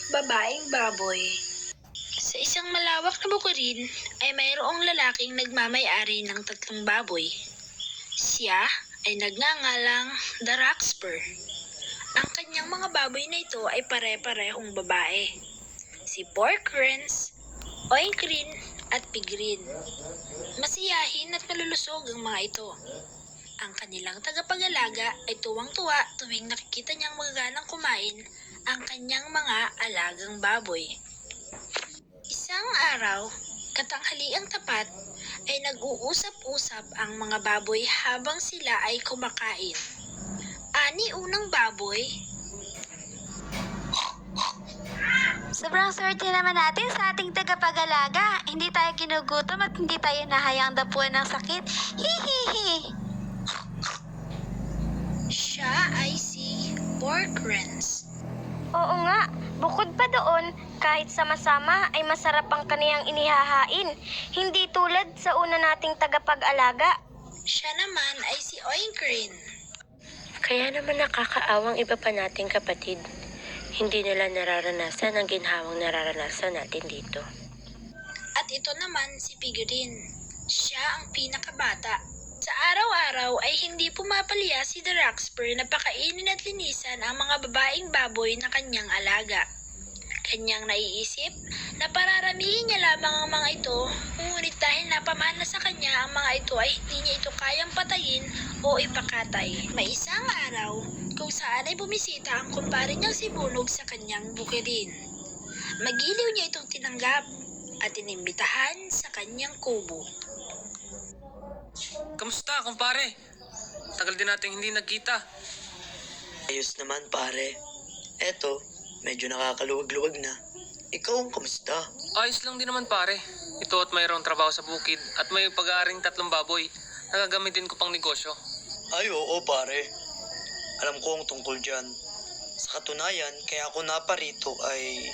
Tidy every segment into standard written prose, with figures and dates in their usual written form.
Babaeng baboy. Sa isang malawak na bukirin ay mayroong lalaking nagmamay-ari ng 3 baboy. Siya ay nagngangalang The Rockspur. Ang kanyang mga baboy na ito ay pare-parehong babae. Si Porkrens, Oinkrin at Pigrin. Masiyahin at malulusog ang mga ito. Ang kanilang tagapag-alaga ay tuwang-tuwa tuwing nakikita niyang magaganang kumain ang kanyang mga alagang baboy. Isang araw, katanghaliang tapat, ay nag-uusap-usap ang mga baboy habang sila ay kumakain. Ani unang baboy. Sobrang swerte naman natin sa ating tagapag-alaga. Hindi tayo ginugutom at hindi tayo nahayang dapuan ng sakit. Hihihi! Siya ay si Porkrens. Oo nga, bukod pa doon, kahit sama-sama ay masarap ang kaniyang inihahain. Hindi tulad sa una nating tagapag-alaga. Siya naman ay si Oinkrin. Kaya naman nakakaawang iba pa nating kapatid. Hindi nila nararanasan ang ginhawang nararanasan natin dito. At ito naman si Pigrin. Siya ang pinakabata. Sa araw-araw ay hindi pumapalya si The Rockspur na pakainin at linisan ang mga babaeng baboy na kanyang alaga. Kanyang naiisip na pararamihin niya lamang ang mga ito, ngunit dahil napamana sa kanya ang mga ito ay hindi niya ito kayang patayin o ipakatay. May isang araw kung saan ay bumisita ang kumpare niyang si Bunog sa kanyang bukirin. Magiliw niya itong tinanggap at inimbitahan sa kanyang kubo. Kamusta, kumpare? Tagal din nating hindi nagkita. Ayos naman, pare. Eto, medyo nakakaluwag-luwag na. Ikaw, kamusta? Ayos lang din naman, pare. Ito at mayroong trabaho sa bukid at may pag-aaring 3 baboy. Nagagamitin ko pang negosyo. Ay, oo, pare. Alam ko ang tungkol dyan. Sa katunayan, kaya ako naparito ay...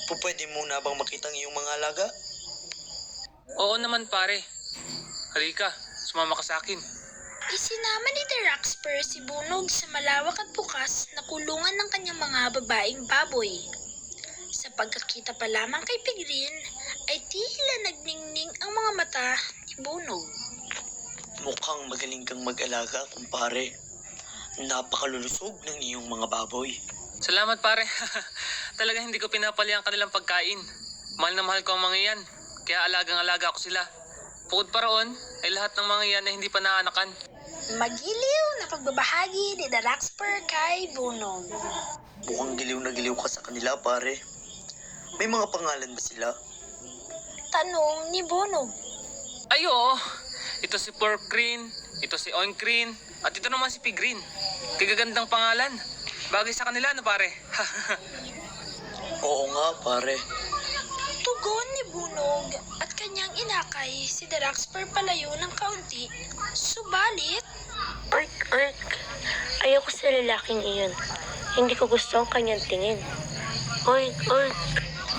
Pupwede muna bang makitang iyong mga alaga? Oo naman, pare. Halika, sumama ka sa akin. Isinama ni The Rockspur si Bunog sa malawak at bukas na kulungan ng kanyang mga babaeng baboy. Sa pagkakita pa lamang kay Pigrin, ay tila nagningning ang mga mata ni Bunog. Mukhang magaling kang mag-alaga, kumpare. Napakalulusog ng iyong mga baboy. Salamat, pare. Talaga hindi ko pinapali ang kanilang pagkain. Mahal na mahal ko ang mga yan. Kaya alagang-alaga ko sila. Bukod pa roon, ay lahat ng mga yan ay hindi pa naanakan. Magiliw na pagbabahagi ni The Rockspur kay Bunog. Mukhang giliw na giliw ka sa kanila, pare. May mga pangalan ba sila? Tanong ni Bunog. Ay, oo. Ito si Porkrin, ito si Oinkrin, at ito naman si Pigrin. Kagagandang pangalan. Bagay sa kanila, no, pare? Oo nga, pare. Tugon ni Bunog at kanyang inakay si The Rockspur palayo ng kaunti. Subalit, Oik, oik. Ayoko sa lalaking iyon. Hindi ko gusto ang kanyang tingin. Oik, oik.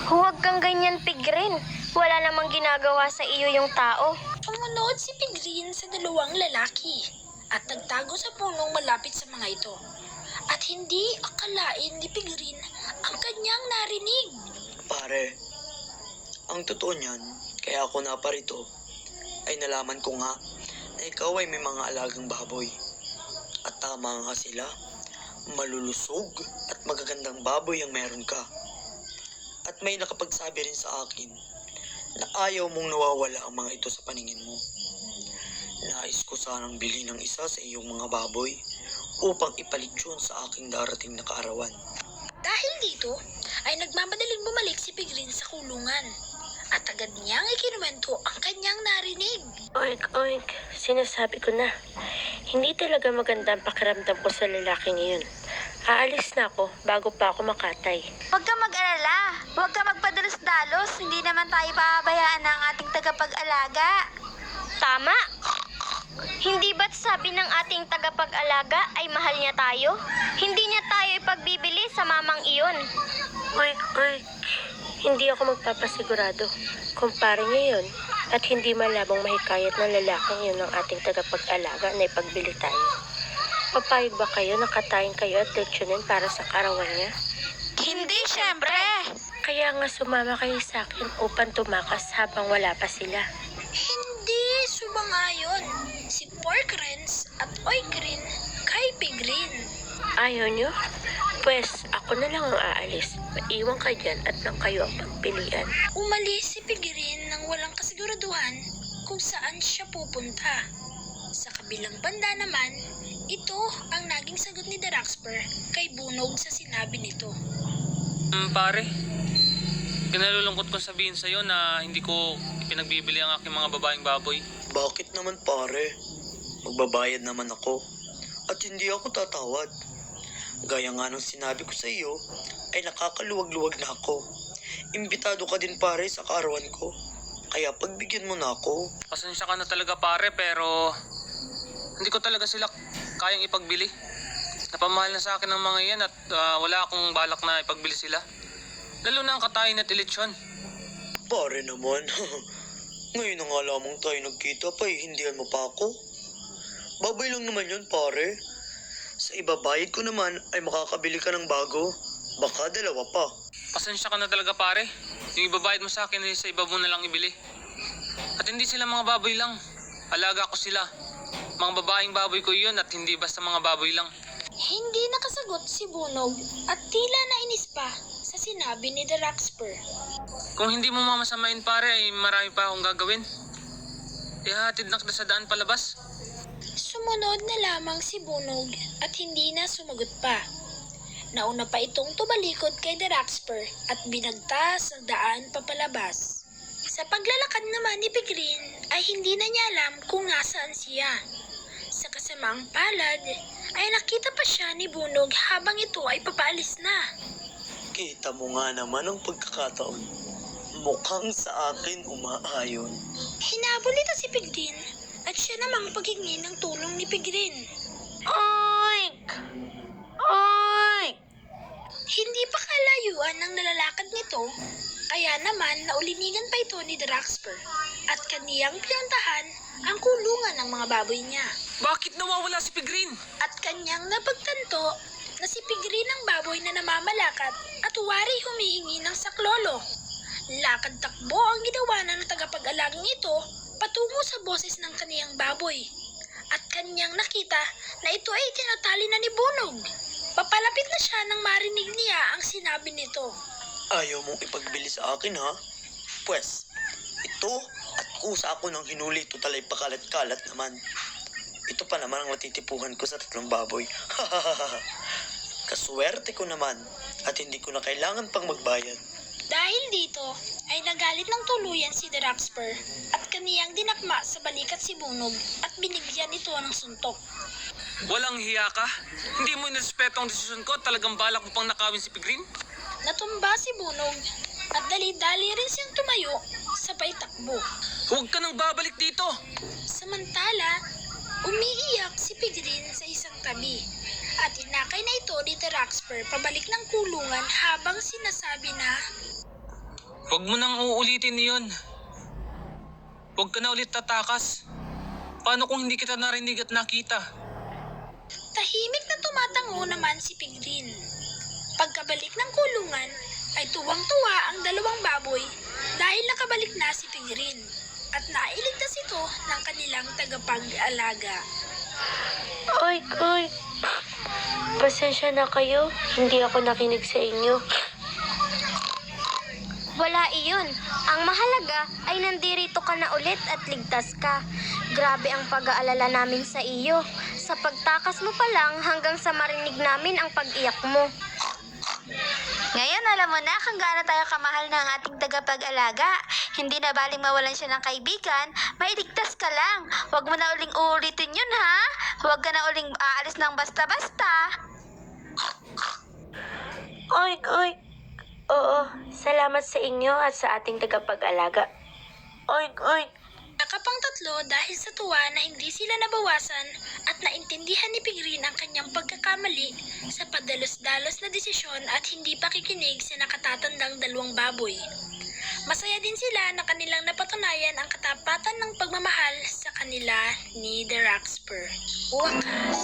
Huwag kang ganyan, Pigrin. Wala namang ginagawa sa iyo yung tao. umunod si Pigrin sa 2 lalaki at nagtago sa punong malapit sa mga ito. At hindi akalain ni Pigrin ang kanyang narinig. Pare, ang totoo niyan, kaya ako naparito, ay nalaman ko nga na ikaw ay may mga alagang baboy. At tama nga sila, malulusog at magagandang baboy ang meron ka. At may nakapagsabi rin sa akin na ayaw mong nawawala ang mga ito sa paningin mo. Nais ko sanang bilhin ng isa sa iyong mga baboy upang ipalit yun sa aking darating na kaarawan. Dahil dito, ay nagmamadaling bumalik si Pigrin sa kulungan at agad niyang ikinuwento ang kanyang narinig. Oik, oik. Sinasabi ko na. Hindi talaga maganda ang pakiramdam ko sa lalaking iyon. Aalis na ako bago pa ako makatay. Huwag ka mag-alala. Huwag ka magpadalos-dalos. Hindi naman tayo pahabayaan ng ating tagapag-alaga. Tama. Hindi ba't sabi ng ating tagapag-alaga ay mahal niya tayo? Hindi niya tayo ipagbibili sa mamang iyon. Oik, oik. Hindi ako magpapasigurado. Kumpare niyo yun at hindi malabong mahikayat ng lalaking yun ng ating tagapag-alaga na ipagbili tayo. Papayag ba kayo na katayin kayo at leksyonin para sa kaarawan niya? Hindi, syempre. Kaya nga sumama kayo sa akin upang tumakas habang wala pa sila. Hindi sumangayon si Pork Rens at Oikrin kay Pigrin. Ayaw nyo? Pwes, ako na lang ang aalis. Maiwan ka dyan at nang kayo ang pagpilian. Umalis si Pigrin nang walang kasiguraduhan kung saan siya pupunta. Sa kabilang banda naman, ito ang naging sagot ni Daraxper kay Bunog sa sinabi nito. Pare, kinalulungkot kong sabihin sa'yo na hindi ko ipinagbibili ang aking mga babaeng baboy. Bakit naman pare? Magbabayad naman ako. At hindi ako tatawad. Gaya nga ng sinabi ko sa iyo, ay nakakaluwag-luwag na ako. Imbitado ka din pare sa kaarawan ko. Kaya pagbigyan mo na ako. Pasensya ka na talaga pare, pero hindi ko talaga sila kayang ipagbili. Napamahal na sa akin ng mga yan at wala akong balak na ipagbili sila. Lalo na ang katayin at ilitsyon. Pare naman. Ngayon na nga lamang tayo nagkita pa hindihan mo pa ako. Babay lang naman yun pare. Sa ibabayad ko naman ay makakabili ka ng bago. Baka dalawa pa. Pasensya ka na talaga pare. Yung ibabayad mo sa akin ay sa iba mo na lang ibili. At hindi sila mga baboy lang. Alaga ko sila. Mga babaeng baboy ko yun at hindi basta mga baboy lang. Hindi nakasagot si Bunog at tila nainis pa sa sinabi ni Daraxper. Kung hindi mo mamasamain pare ay marami pa akong gagawin. Ihahatid na kita sa daan palabas. Sumunod na lamang si Bunog at hindi na sumagot pa. Nauna pa itong tumalikod kay Daraxper at binagtas ang daan papalabas. Sa paglalakad naman ni Pigrin ay hindi na niya alam kung nasaan siya. Sa kasamaang palad ay nakita pa siya ni Bunog habang ito ay papaalis na. Kita mo nga naman ang pagkakataon. Mukhang sa akin umaayon. Hinabol nito si Pigrin at siya namang paghingi ng tulong ni Pigrin. Oink! Oink! Hindi pa kalayuan ng nalalakad nito, kaya naman naulinigan pa ito ni Daraxper at kaniyang pinuntahan ang kulungan ng mga baboy niya. Bakit nawawala si Pigrin? At kanyang napagtanto na si Pigrin ang baboy na namamalakat at wari humihingi ng saklolo. Lakad-takbo ang ginawa ng tagapag-alagang ito patungo sa boses ng kaniyang baboy. At kanyang nakita na ito ay tinatali na ni Bunog. Papalapit na siya nang marinig niya ang sinabi nito. Ayaw mong ipagbili sa akin ha? Pwes, ito at kusa ako ng hinuli totalay pakalat-kalat naman. Ito pa naman ang matitipuhan ko sa 3 baboy. Kaswerte ko naman at hindi ko na kailangan pang magbayad. Dahil dito ay nagalit ng tuluyan si Daraxper at kaniyang dinakma sa balikat si Bunog at binigyan ito ng suntok. Walang hiya ka? Hindi mo nirespeto ang desisyon ko? Talagang balak mo pang nakawin si Pigrin? Natumba si Bunog at dali-dali rin siyang tumayo sabay takbo. Huwag ka nang babalik dito! Samantala, umiiyak si Pigrin sa isang tabi at inakay na ito ni Daraxper pabalik ng kulungan habang sinasabi na, Huwag mo nang uulitin yun. Huwag ka na ulit tatakas. Paano kung hindi kita narinig at nakita? tahimik na tumatango naman si Pigrin. Pagkabalik ng kulungan ay tuwang-tuwa ang 2 baboy dahil nakabalik na si Pigrin at nailigtas ito ng kanilang tagapag-alaga. Oink, oink. Pasensya na kayo. Hindi ako nakinig sa inyo. Wala iyon. Ang mahalaga ay nandirito ka na ulit at ligtas ka. Grabe ang pag-aalala namin sa iyo. Sa pagtakas mo pa lang hanggang sa marinig namin ang pag-iyak mo. Ngayon alam mo na kung gaano tayo kamahal ng ating tagapag-alaga. Hindi na baling mawalan siya ng kaibigan, mailigtas ka lang. Huwag mo na uling uulitin yun ha. Huwag ka na uling aalis ng basta-basta. Oink, oink. Oo, salamat sa inyo at sa ating tagapag-alaga. Oink, oink. Nakapang 3 dahil sa tuwa na hindi sila nabawasan at naintindihan ni Pigrin ang kanyang pagkakamali sa padalos-dalos na desisyon at hindi pakikinig sa nakatatandang 2 baboy. Masaya din sila na kanilang napatunayan ang katapatan ng pagmamahal sa kanila ni Daraxper. Wakas.